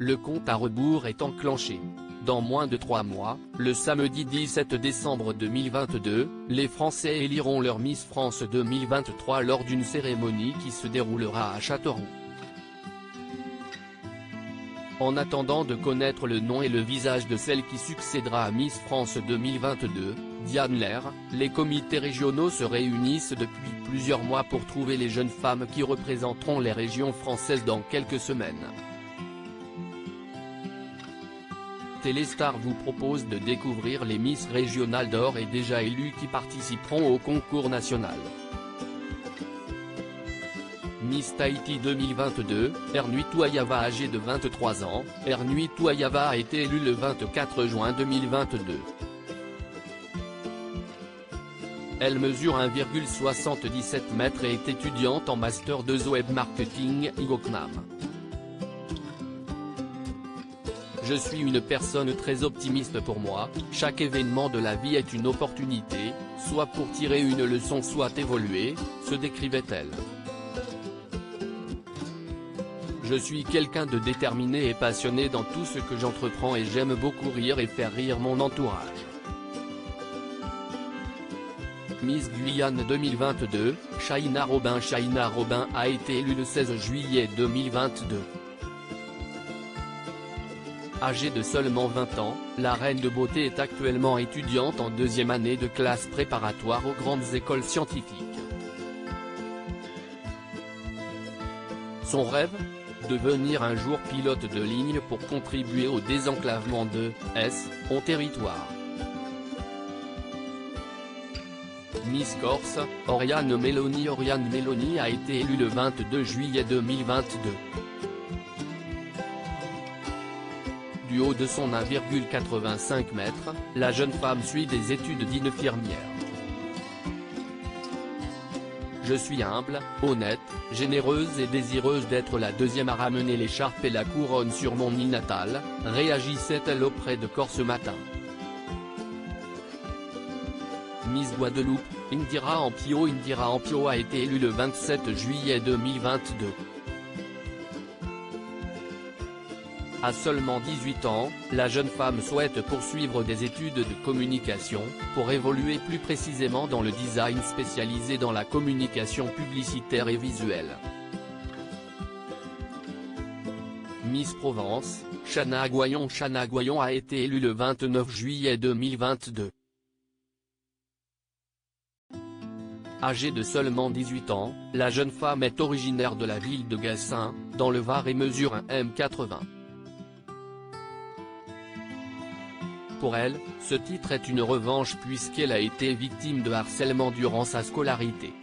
Le compte à rebours est enclenché. Dans moins de 3 mois, le samedi 17 décembre 2022, les Français éliront leur Miss France 2023 lors d'une cérémonie qui se déroulera à Châteauroux. En attendant de connaître le nom et le visage de celle qui succédera à Miss France 2022, Diane Lair, les comités régionaux se réunissent depuis plusieurs mois pour trouver les jeunes femmes qui représenteront les régions françaises dans quelques semaines. Téléstar vous propose de découvrir les Miss régionales d'or et déjà élues qui participeront au concours national. Miss Tahiti 2022, Ernui Touayava âgée de 23 ans, Ernui Touayava a été élue le 24 juin 2022. Elle mesure 1,77 m et est étudiante en Master 2 Web Marketing (IGOCNAM). Je suis une personne très optimiste pour moi, chaque événement de la vie est une opportunité, soit pour tirer une leçon soit évoluer, se décrivait-elle. Je suis quelqu'un de déterminé et passionné dans tout ce que j'entreprends et j'aime beaucoup rire et faire rire mon entourage. Miss Guyane 2022, Shaina Robin a été élue le 16 juillet 2022. Âgée de seulement 20 ans, la reine de beauté est actuellement étudiante en 2e année de classe préparatoire aux grandes écoles scientifiques. Son rêve ? Devenir un jour pilote de ligne pour contribuer au désenclavement de son territoire. Miss Corse, Oriane Meloni a été élue le 22 juillet 2022. Du haut de son 1,85 m, la jeune femme suit des études d'infirmière. Je suis humble, honnête, généreuse et désireuse d'être la deuxième à ramener l'écharpe et la couronne sur mon île natale, réagissait-elle auprès de Corse Matin. Miss Guadeloupe, Indira Ampio a été élue le 27 juillet 2022. À seulement 18 ans, la jeune femme souhaite poursuivre des études de communication, pour évoluer plus précisément dans le design spécialisé dans la communication publicitaire et visuelle. Miss Provence, Chana Aguayon a été élue le 29 juillet 2022. Âgée de seulement 18 ans, la jeune femme est originaire de la ville de Gassin, dans le Var et mesure 1,80 m. Pour elle, ce titre est une revanche puisqu'elle a été victime de harcèlement durant sa scolarité.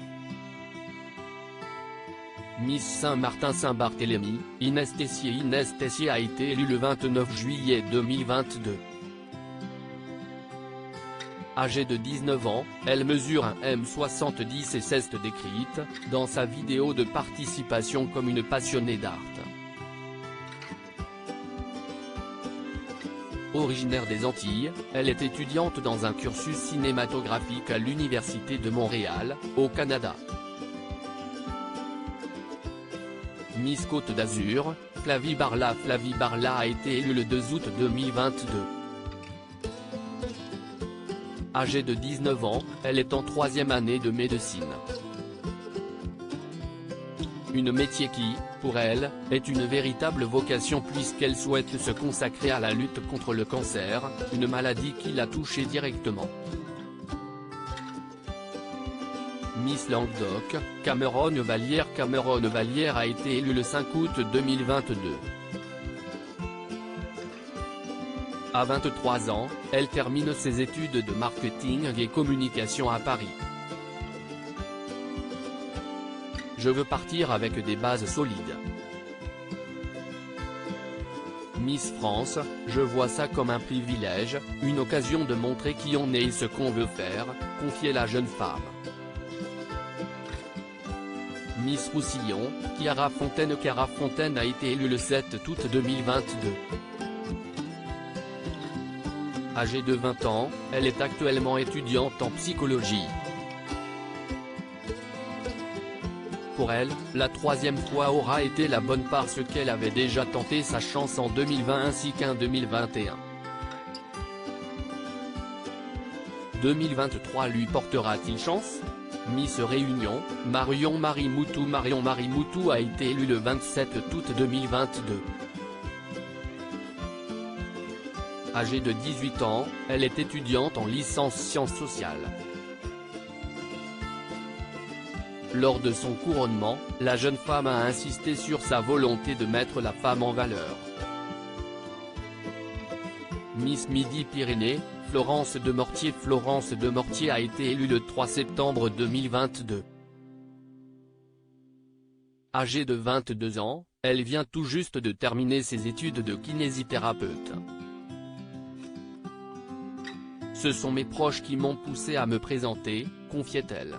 Miss Saint-Martin-Saint-Barthélemy, Inès Tessier a été élue le 29 juillet 2022. Âgée de 19 ans, elle mesure 1,70 m et s'est décrite, dans sa vidéo de participation comme une passionnée d'art. Originaire des Antilles, elle est étudiante dans un cursus cinématographique à l'Université de Montréal, au Canada. Miss Côte d'Azur, Flavie Barla a été élue le 2 août 2022. Âgée de 19 ans, elle est en 3e année de médecine. Une métier qui, pour elle, est une véritable vocation puisqu'elle souhaite se consacrer à la lutte contre le cancer, une maladie qui l'a touchée directement. Miss Languedoc, Cameron Vallière a été élue le 5 août 2022. À 23 ans, elle termine ses études de marketing et communication à Paris. Je veux partir avec des bases solides. Miss France, je vois ça comme un privilège, une occasion de montrer qui on est et ce qu'on veut faire, confiait la jeune femme. Miss Roussillon, Chiara Fontaine a été élue le 7 août 2022. Âgée de 20 ans, elle est actuellement étudiante en psychologie. Pour elle, la troisième fois aura été la bonne parce qu'elle avait déjà tenté sa chance en 2020 ainsi qu'en 2021. 2023 lui portera-t-il chance? Miss Réunion, Marion Marie Moutou. Marion Marie Moutou a été élue le 27 août 2022. Âgée de 18 ans, elle est étudiante en licence sciences sociales. Lors de son couronnement, la jeune femme a insisté sur sa volonté de mettre la femme en valeur. Miss Midi-Pyrénées, Florence de Mortier. Florence de Mortier a été élue le 3 septembre 2022. Âgée de 22 ans, elle vient tout juste de terminer ses études de kinésithérapeute. Ce sont mes proches qui m'ont poussé à me présenter, confiait-elle.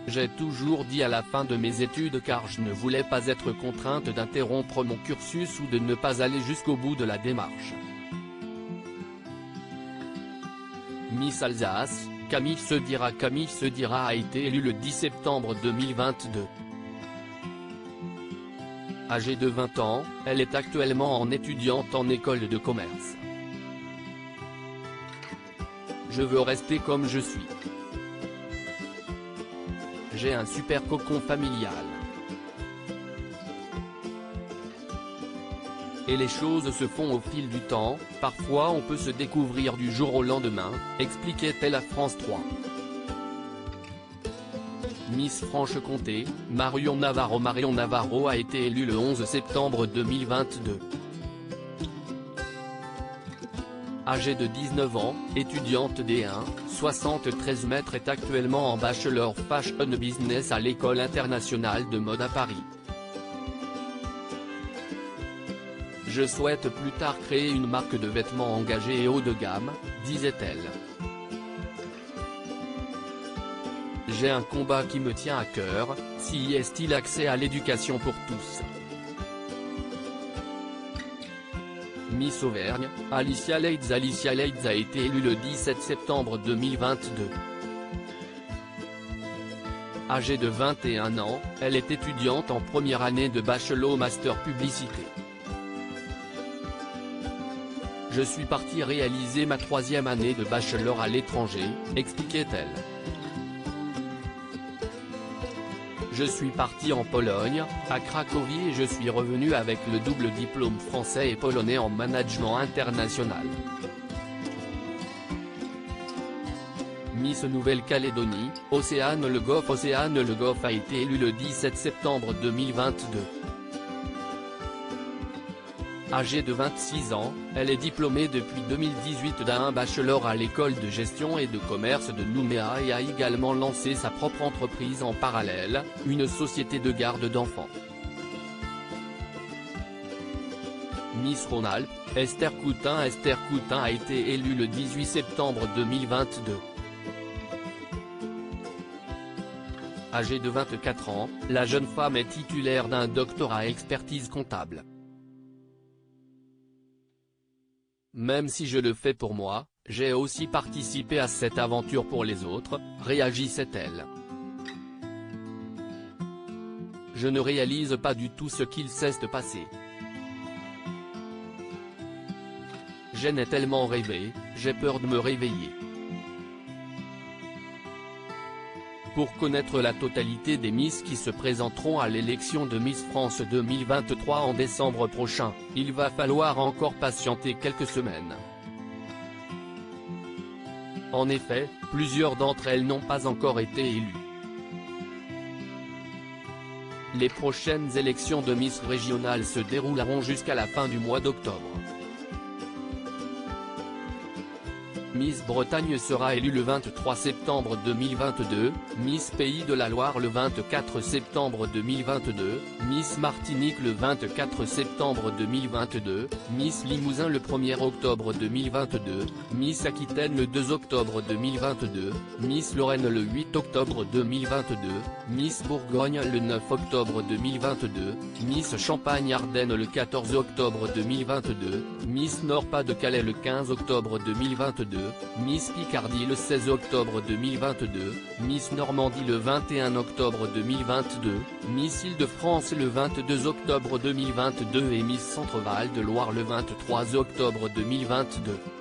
J'ai toujours dit à la fin de mes études car je ne voulais pas être contrainte d'interrompre mon cursus ou de ne pas aller jusqu'au bout de la démarche. Miss Alsace, Camille Sedira. Camille Sedira a été élue le 10 septembre 2022. Âgée de 20 ans, elle est actuellement étudiante en école de commerce. Je veux rester comme je suis. J'ai un super cocon familial. Et les choses se font au fil du temps, parfois on peut se découvrir du jour au lendemain, expliquait-elle à France 3. Miss Franche-Comté, Marion Navarro. Marion Navarro a été élue le 11 septembre 2022. Âgée de 19 ans, étudiante D1, 73 mètres, est actuellement en Bachelor Fashion Business à l'École internationale de mode à Paris. Je souhaite plus tard créer une marque de vêtements engagée et haut de gamme, disait-elle. J'ai un combat qui me tient à cœur, si est-il accès à l'éducation pour tous. Miss Auvergne, Alicia Leitz. Alicia Leitz a été élue le 17 septembre 2022. Âgée de 21 ans, elle est étudiante en première année de Bachelor Master Publicité. Je suis partie réaliser ma troisième année de Bachelor à l'étranger, expliquait-elle. Je suis partie en Pologne, à Cracovie et je suis revenue avec le double diplôme français et polonais en management international. Miss Nouvelle-Calédonie, Océane Le Goff. Océane Le Goff a été élue le 17 septembre 2022. Âgée de 26 ans, elle est diplômée depuis 2018 d'un bachelor à l'école de gestion et de commerce de Nouméa et a également lancé sa propre entreprise en parallèle, une société de garde d'enfants. Miss Rhône-Alpes, Esther Coutin. Esther Coutin a été élue le 18 septembre 2022. Âgée de 24 ans, la jeune femme est titulaire d'un doctorat expertise comptable. Même si je le fais pour moi, j'ai aussi participé à cette aventure pour les autres, réagissait-elle. Je ne réalise pas du tout ce qu'il cesse de passer. J'en ai tellement rêvé, j'ai peur de me réveiller. Pour connaître la totalité des Miss qui se présenteront à l'élection de Miss France 2023 en décembre prochain, il va falloir encore patienter quelques semaines. En effet, plusieurs d'entre elles n'ont pas encore été élues. Les prochaines élections de Miss régionales se dérouleront jusqu'à la fin du mois d'octobre. Miss Bretagne sera élue le 23 septembre 2022, Miss Pays de la Loire le 24 septembre 2022, Miss Martinique le 24 septembre 2022, Miss Limousin le 1er octobre 2022, Miss Aquitaine le 2 octobre 2022, Miss Lorraine le 8 octobre 2022, Miss Bourgogne le 9 octobre 2022, Miss Champagne-Ardenne le 14 octobre 2022, Miss Nord-Pas-de-Calais le 15 octobre 2022, Miss Picardie le 16 octobre 2022, Miss Normandie le 21 octobre 2022, Miss Île-de-France le 22 octobre 2022 et Miss Centre-Val de Loire le 23 octobre 2022.